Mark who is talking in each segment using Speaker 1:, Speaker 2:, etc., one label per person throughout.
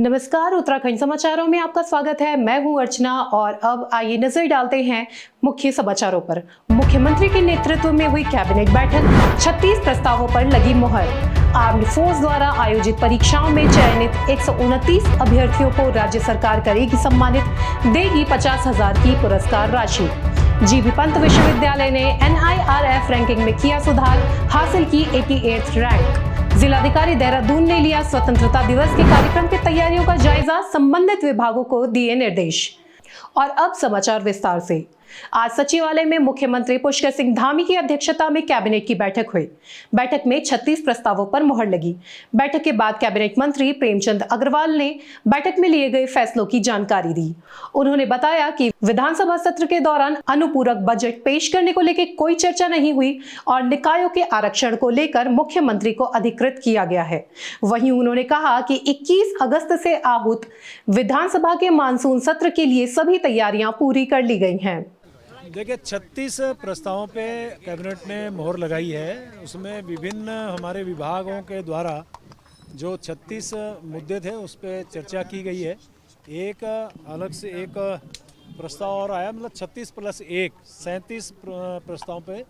Speaker 1: नमस्कार, उत्तराखंड समाचारों में आपका स्वागत है। मैं हूं अर्चना और अब आइए नजर डालते हैं मुख्य समाचारों पर। मुख्यमंत्री के नेतृत्व में हुई कैबिनेट बैठक, 36 प्रस्तावों पर लगी मुहर। आर्म्ड फोर्स द्वारा आयोजित परीक्षाओं में चयनित 129 अभ्यर्थियों को राज्य सरकार करेगी सम्मानित, देगी 50,000 की पुरस्कार राशि। जीबी पंत विश्वविद्यालय ने NIRF रैंकिंग में किया सुधार, हासिल की 88th रैंक। जिलाधिकारी देहरादून ने लिया स्वतंत्रता दिवस के कार्यक्रम की तैयारियों का जायजा, संबंधित विभागों को दिए निर्देश। और अब समाचार विस्तार से। आज सचिवालय में मुख्यमंत्री पुष्कर सिंह धामी की अध्यक्षता में कैबिनेट की बैठक हुई। बैठक में 36 प्रस्तावों पर मुहर लगी। बैठक के बाद कैबिनेट मंत्री प्रेमचंद अग्रवाल ने बैठक में लिए गए फैसलों की जानकारी दी। उन्होंने बताया कि विधानसभा सत्र के दौरान अनुपूरक बजट पेश करने को लेकर कोई चर्चा नहीं हुई और निकायों के आरक्षण को लेकर मुख्यमंत्री को अधिकृत किया गया है। वहीं उन्होंने कहा कि 21 अगस्त से आहूत विधानसभा के मानसून सत्र के लिए सभी तैयारियां पूरी कर ली गई हैं।
Speaker 2: देखिए, 36 प्रस्तावों पे कैबिनेट ने मोहर लगाई है। उसमें विभिन्न हमारे विभागों के द्वारा जो 36 मुद्दे थे उस पर चर्चा की गई है। एक अलग से एक प्रस्ताव और आया, मतलब 36 + 1 37 प्रस्तावों पे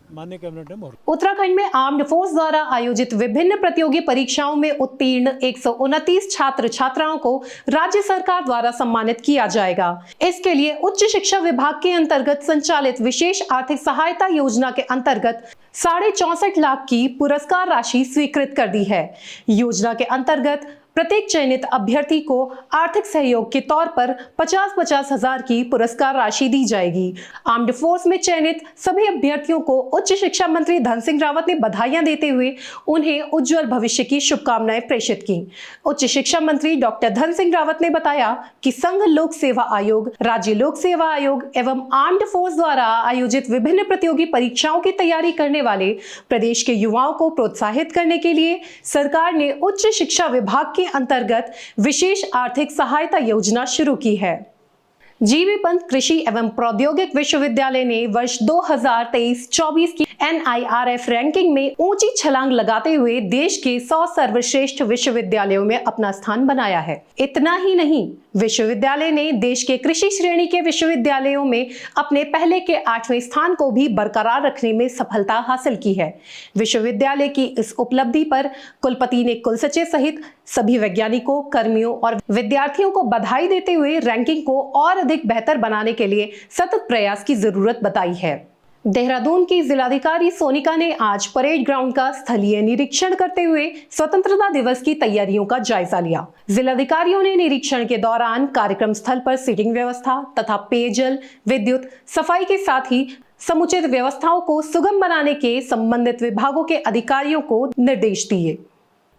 Speaker 2: माननीय कैबिनेट ने मोहर।
Speaker 1: उत्तराखंड में आर्म्ड फोर्स द्वारा आयोजित विभिन्न प्रतियोगी परीक्षाओं में उत्तीर्ण 129 छात्र छात्राओं को राज्य सरकार द्वारा सम्मानित किया जाएगा। इसके लिए उच्च शिक्षा विभाग के अंतर्गत संचालित विशेष आर्थिक सहायता योजना के अंतर्गत 64.5 लाख की पुरस्कार राशि स्वीकृत कर दी है। योजना के अंतर्गत प्रत्येक चयनित अभ्यर्थी को आर्थिक सहयोग के तौर पर 50-50 हजार की पुरस्कार राशि दी जाएगी। आर्म्ड फोर्स में चयनित सभी अभ्यर्थियों को उच्च शिक्षा मंत्री धन सिंह रावत ने बधाइयां देते हुए उन्हें उज्जवल भविष्य की शुभकामनाएं प्रेषित की। उच्च शिक्षा मंत्री डॉक्टर धन सिंह रावत ने बताया कि संघ लोक सेवा आयोग, राज्य लोक सेवा आयोग एवं आर्म्ड फोर्स द्वारा आयोजित विभिन्न प्रतियोगी परीक्षाओं की तैयारी करने वाले प्रदेश के युवाओं को प्रोत्साहित करने के लिए सरकार ने उच्च शिक्षा विभाग के अंतर्गत विशेष आर्थिक सहायता योजना शुरू की है। जीबी पंत कृषि एवं प्रौद्योगिक विश्वविद्यालय ने वर्ष 2023-24 की NIRF रैंकिंग में ऊंची छलांग लगाते हुए देश के 100 सर्वश्रेष्ठ विश्वविद्यालयों में अपना स्थान बनाया है। इतना ही नहीं, विश्वविद्यालय ने देश के कृषि श्रेणी के विश्वविद्यालयों में अपने पहले के 8वें स्थान को भी बरकरार रखने में सफलता हासिल की है। विश्वविद्यालय की इस उपलब्धि पर कुलपति ने कुलसचिव सहित सभी वैज्ञानिकों, कर्मियों और विद्यार्थियों को बधाई देते हुए रैंकिंग को और अधिक बेहतर बनाने के लिए सतत प्रयास की जरूरत बताई है। देहरादून की जिलाधिकारी सोनिका ने आज परेड ग्राउंड का स्थलीय निरीक्षण करते हुए स्वतंत्रता दिवस की तैयारियों का जायजा लिया। जिलाधिकारियों ने निरीक्षण के दौरान कार्यक्रम स्थल पर सीटिंग व्यवस्था तथा पेयजल, विद्युत, सफाई के साथ ही समुचित व्यवस्थाओं को सुगम बनाने के संबंधित विभागों के अधिकारियों को निर्देश दिए।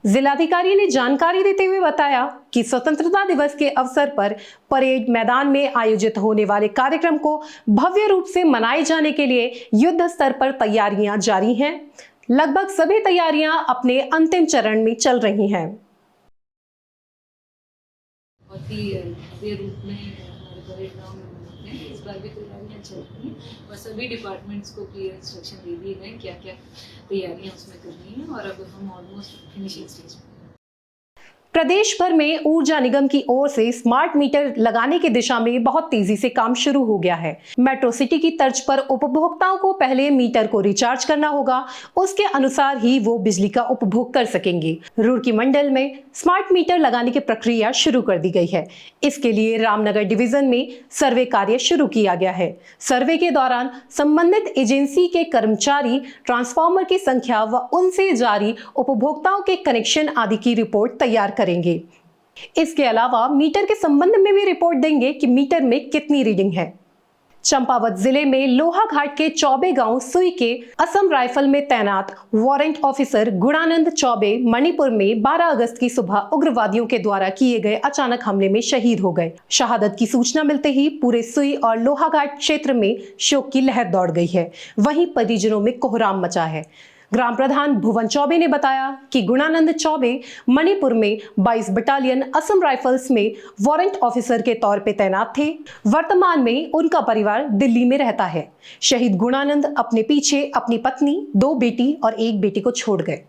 Speaker 1: जिलाधिकारी ने जानकारी देते हुए बताया कि स्वतंत्रता दिवस के अवसर पर परेड मैदान में आयोजित होने वाले कार्यक्रम को भव्य रूप से मनाए जाने के लिए युद्ध स्तर पर तैयारियां जारी हैं। लगभग सभी तैयारियां अपने अंतिम चरण में चल रही हैं।
Speaker 3: इस बार भी तैयारियां चल रही हैं और सभी डिपार्टमेंट्स को क्लियर इंस्ट्रक्शन दे दिए गए क्या क्या तैयारियां उसमें करनी है और अब हम ऑलमोस्ट फिनिशिंग स्टेज में।
Speaker 1: प्रदेश भर में ऊर्जा निगम की ओर से स्मार्ट मीटर लगाने की दिशा में बहुत तेजी से काम शुरू हो गया है। मेट्रो सिटी की तर्ज पर उपभोक्ताओं को पहले मीटर को रिचार्ज करना होगा, उसके अनुसार ही वो बिजली का उपभोग कर सकेंगे। रुड़की मंडल में स्मार्ट मीटर लगाने की प्रक्रिया शुरू कर दी गई है। इसके लिए रामनगर डिवीजन में सर्वे कार्य शुरू किया गया है। सर्वे के दौरान संबंधित एजेंसी के कर्मचारी ट्रांसफार्मर की संख्या व उनसे जारी उपभोक्ताओं के कनेक्शन आदि की रिपोर्ट तैयार करेंगे। इसके अलावा मीटर के संबंध में भी रिपोर्ट देंगे कि मीटर में कितनी रीडिंग है। चंपावत जिले में लोहाघाट के चौबे गांव सुई के असम राइफल में तैनात वारंट ऑफिसर गुणानंद चौबे मणिपुर में 12 अगस्त की सुबह उग्रवादियों के द्वारा किए गए अचानक हमले में शहीद हो गए। शहादत की सूचना मिलते ही पूरे सुई और लोहाघाट क्षेत्र में शोक की लहर दौड़ गई है। वहीं परिजनों में कोहराम मचा है। ग्राम प्रधान भुवन चौबे ने बताया कि गुणानंद चौबे मणिपुर में 22 बटालियन असम राइफल्स में वारंट ऑफिसर के तौर पे तैनात थे। वर्तमान में उनका परिवार दिल्ली में रहता है। शहीद गुणानंद अपने पीछे अपनी पत्नी, 2 बेटी और 1 बेटी को छोड़ गए।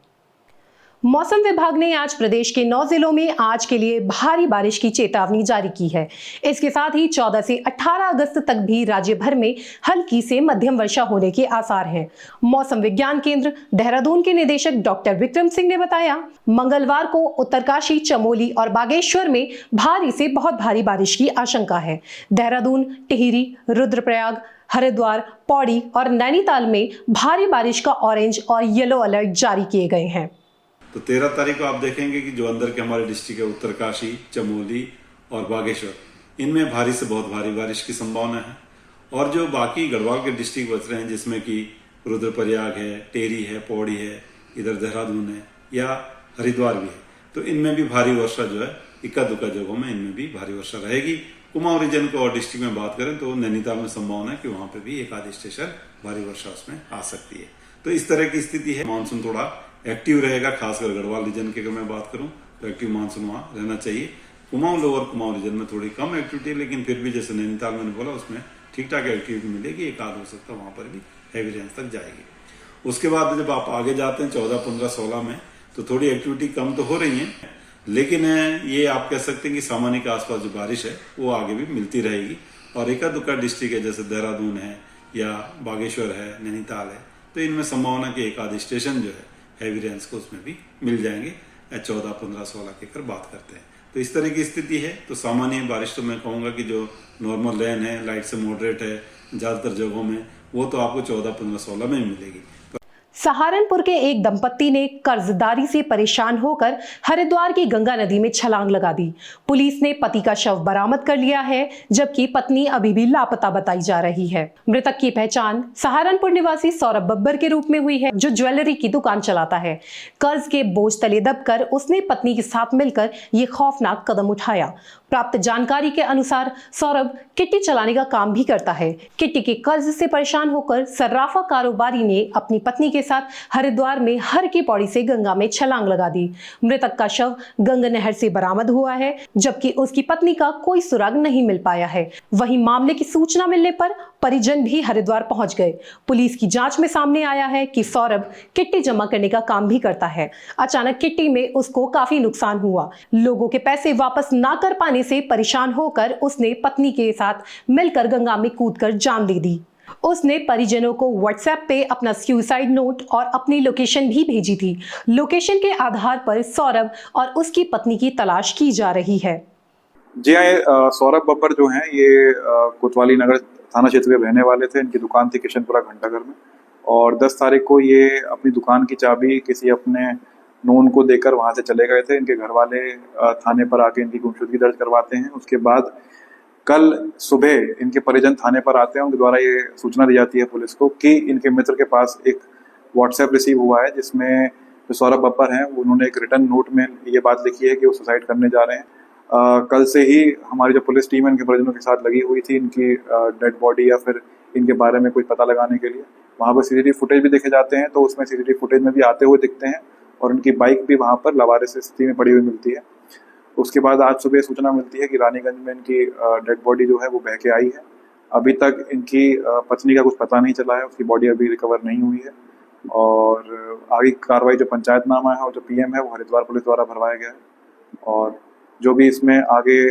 Speaker 1: मौसम विभाग ने आज प्रदेश के 9 जिलों में आज के लिए भारी बारिश की चेतावनी जारी की है। इसके साथ ही 14 से 18 अगस्त तक भी राज्य भर में हल्की से मध्यम वर्षा होने के आसार हैं। मौसम विज्ञान केंद्र देहरादून के निदेशक डॉक्टर विक्रम सिंह ने बताया, मंगलवार को उत्तरकाशी, चमोली और बागेश्वर में भारी से बहुत भारी बारिश की आशंका है। देहरादून, टिहरी, रुद्रप्रयाग, हरिद्वार, पौड़ी और नैनीताल में भारी बारिश का ऑरेंज और येलो अलर्ट जारी किए गए हैं।
Speaker 4: तो 13 तारीख को आप देखेंगे कि जो अंदर के हमारे डिस्ट्रिक्ट है, उत्तरकाशी, चमोली और बागेश्वर, इनमें भारी से बहुत भारी बारिश की संभावना है। और जो बाकी गढ़वाल के डिस्ट्रिक्ट बच रहे हैं, जिसमें कि रुद्रप्रयाग है, टेरी है, पौड़ी है, इधर देहरादून है या हरिद्वार भी है, तो इनमें भी भारी वर्षा जो है इक्का दुक्का जगहों में इनमें भी भारी वर्षा रहेगी। कुमाऊं रीजन को और डिस्ट्रिक्ट में बात करें तो नैनीताल में संभावना है कि वहां पे भी एक आध स्टेशन भारी वर्षा उसमें आ सकती है। तो इस तरह की स्थिति है। मानसून थोड़ा एक्टिव रहेगा, खासकर गढ़वाल रीजन की अगर मैं बात करूं तो एक्टिव मानसून वहां रहना चाहिए। कुमाऊं लोअर कुमाऊं रीजन में थोड़ी कम एक्टिविटी है, लेकिन फिर भी जैसे नैनीताल मैंने बोला उसमें ठीक ठाक एक्टिविटी मिलेगी, एक आध हो सकता है वहां पर भी हैवी रेंज तक जाएगी। उसके बाद जब आप आगे जाते हैं 14, 15, 16 में तो थोड़ी एक्टिविटी कम तो हो रही है, लेकिन ये आप कह सकते हैं कि सामान्य के आसपास जो बारिश है वो आगे भी मिलती रहेगी। और एका दुक्का डिस्ट्रिक्ट है जैसे देहरादून है या बागेश्वर है, नैनीताल है, तो इनमें संभावना कि एक आध स्टेशन जो है हैवी रेंज को उसमें भी मिल जाएंगे। 14, 15, 16 की अगर बात करते हैं तो इस तरह की स्थिति है। तो सामान्य बारिश तो मैं कहूंगा कि जो नॉर्मल रेन है, लाइट से मॉडरेट है ज्यादातर जगहों में, वो तो आपको 14, 15, 16 में मिलेगी।
Speaker 1: सहारनपुर के एक दंपत्ति ने कर्जदारी से परेशान होकर हरिद्वार की गंगा नदी में छलांग लगा दी। पुलिस ने पति का शव बरामद कर लिया है, जबकि पत्नी अभी भी लापता बताई जा रही है। मृतक की पहचान सहारनपुर निवासी सौरभ बब्बर के रूप में हुई है, जो ज्वेलरी की दुकान चलाता है। कर्ज के बोझ तले दबकर उसने पत्नी के साथ मिलकर ये खौफनाक कदम उठाया। प्राप्त जानकारी के अनुसार सौरभ किट्टी चलाने का काम भी करता है। किट्टी के कर्ज से परेशान होकर सर्राफा कारोबारी ने अपनी पत्नी के साथ हरिद्वार में हर की पौड़ी से गंगा में छलांग लगा दी। मृतक का शव गंगा नहर से बरामद हुआ है, जबकि उसकी पत्नी का कोई सुराग नहीं मिल पाया है। वहीं मामले की सूचना मिलने पर परिजन भी हरिद्वार पहुंच गए। पुलिस की जांच में सामने आया है कि सौरभ किट्टी जमा करने का काम भी करता है। अचानक किट्टी में उसको काफी नुकसान हुआ। लोगों के पैसे वापस ना कर पाने से परेशान होकर उसने पत्नी के साथ मिलकर गंगा में कूदकर जान दे दी। उसने परिजनों को व्हाट्सएप पे अपना सुसाइड नोट और अपनी लोकेशन भी भेजी थी। लोकेशन के आधार पर सौरभ और उसकी पत्नी की तलाश की जा रही है।
Speaker 5: जी हाँ, सौरभ बब्बर जो हैं ये कोतवाली नगर थाना क्षेत्र के रहने वाले थे। इनकी दुकान थी किशनपुरा घंटाघर में, और 10 तारीख को ये अपनी दुकान की चाबी किसी अपने नोन को देकर वहां से चले गए थे। इनके घर वाले थाने पर आके इनकी गुमशुदगी दर्ज करवाते हैं। उसके बाद कल सुबह इनके परिजन थाने पर आते हैं। उनके द्वारा ये सूचना दी जाती है पुलिस को कि इनके मित्र के पास एक व्हाट्सएप रिसीव हुआ है, जिसमें जो सौरभ बब्बर हैं उन्होंने एक रिटर्न नोट में ये बात लिखी है कि वो सुसाइड करने जा रहे हैं। कल से ही हमारी जो पुलिस टीम है इनके परिजनों के साथ लगी हुई थी, इनकी डेड बॉडी या फिर इनके बारे में कोई पता लगाने के लिए। वहाँ पर सीसीटीवी फुटेज भी देखे जाते हैं, तो उसमें सीसीटीवी फुटेज में भी आते हुए दिखते हैं, और उनकी बाइक भी वहाँ पर लावारिस स्थिति में पड़ी हुई मिलती है। उसके बाद आज सुबह सूचना मिलती है कि रानीगंज में इनकी डेड बॉडी जो है वो बह के आई है। अभी तक इनकी पत्नी का कुछ पता नहीं चला है, उसकी बॉडी अभी रिकवर नहीं हुई है। और आगे कार्रवाई जो पंचायतनामा है और जो पीएम है वो हरिद्वार पुलिस द्वारा भरवाया गया है, और जो भी इसमें आगे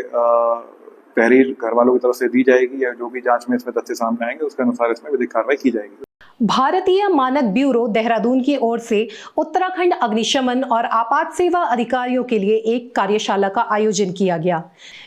Speaker 5: तहरीर घर वालों की तरफ से दी जाएगी या जो भी जांच में इसमें तथ्य सामने आएंगे उसके अनुसार इसमें विधिक कार्रवाई की जाएगी।
Speaker 1: भारतीय मानक ब्यूरो देहरादून की ओर से उत्तराखंड अग्निशमन और आपात सेवा अधिकारियों के लिए एक कार्यशाला का आयोजन किया गया।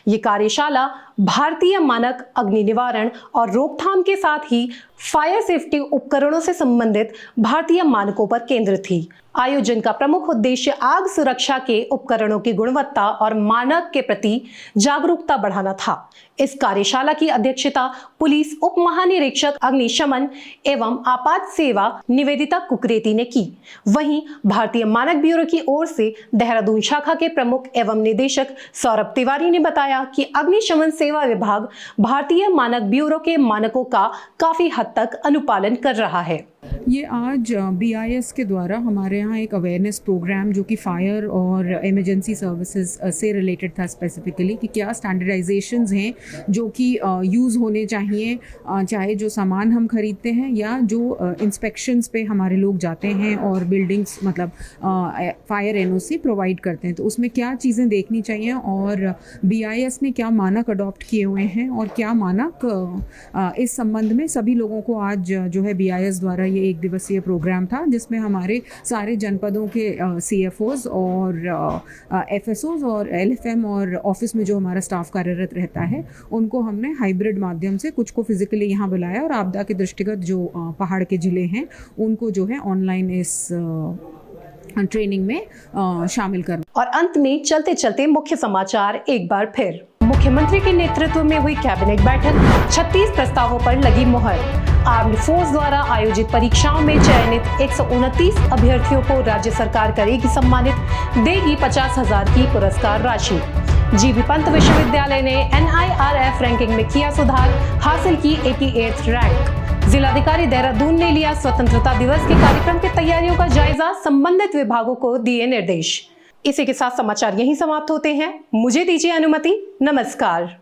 Speaker 1: ये कार्यशाला भारतीय मानक अग्नि निवारण और रोकथाम के साथ ही फायर सेफ्टी उपकरणों से संबंधित भारतीय मानकों पर केंद्रित थी। आयोजन का प्रमुख उद्देश्य आग सुरक्षा के उपकरणों की गुणवत्ता और मानक के प्रति जागरूकता बढ़ाना था। इस कार्यशाला की अध्यक्षता पुलिस उप महानिरीक्षक अग्निशमन एवं आपात सेवा निवेदिता कुकरेती ने की। वहीं भारतीय मानक ब्यूरो की ओर से देहरादून शाखा के प्रमुख एवं निदेशक सौरभ तिवारी ने बताया कि अग्निशमन सेवा विभाग भारतीय मानक ब्यूरो के मानकों का काफी हद तक अनुपालन कर रहा है।
Speaker 6: ये आज BIS के द्वारा हमारे यहाँ एक अवेयरनेस प्रोग्राम जो कि फायर और इमरजेंसी सर्विसेज से रिलेटेड था स्पेसिफिकली, कि क्या स्टैंडर्डाइजेशंस हैं जो कि यूज़ होने चाहिए, चाहे जो सामान हम खरीदते हैं या जो इंस्पेक्शंस पे हमारे लोग जाते हैं और बिल्डिंग्स मतलब फायर NOC प्रोवाइड करते हैं, तो उसमें क्या चीज़ें देखनी चाहिए और BIS ने क्या मानक अडॉप्ट किए हुए हैं और क्या मानक इस संबंध में सभी लोगों को आज जो है BIS द्वारा ये एक दिवसीय प्रोग्राम था, जिसमें हमारे सारे जनपदों के CFOs और FSOs और LFM और ऑफिस में जो हमारा स्टाफ कार्यरत रहता है उनको हमने हाइब्रिड माध्यम से कुछ को फिजिकली यहाँ बुलाया और आपदा के दृष्टिगत जो पहाड़ के ज़िले हैं उनको जो है ऑनलाइन इस ट्रेनिंग में शामिल करना।
Speaker 1: और अंत में चलते चलते मुख्य समाचार एक बार फिर। मुख्यमंत्री के नेतृत्व में हुई कैबिनेट बैठक, 36 प्रस्तावों पर लगी मुहर। आर्म्ड फोर्स द्वारा आयोजित परीक्षाओं में चयनित 129 अभ्यर्थियों को राज्य सरकार करेगी सम्मानित, देगी 50,000 की पुरस्कार राशि। GV पंत विश्वविद्यालय ने NIRF रैंकिंग में किया सुधार, हासिल की 88th रैंक। जिलाधिकारी देहरादून ने लिया स्वतंत्रता दिवस के कार्यक्रम की तैयारियों का जायजा, संबंधित विभागों को दिए निर्देश। इसी के साथ समाचार यहीं समाप्त होते हैं। मुझे दीजिए अनुमति। नमस्कार।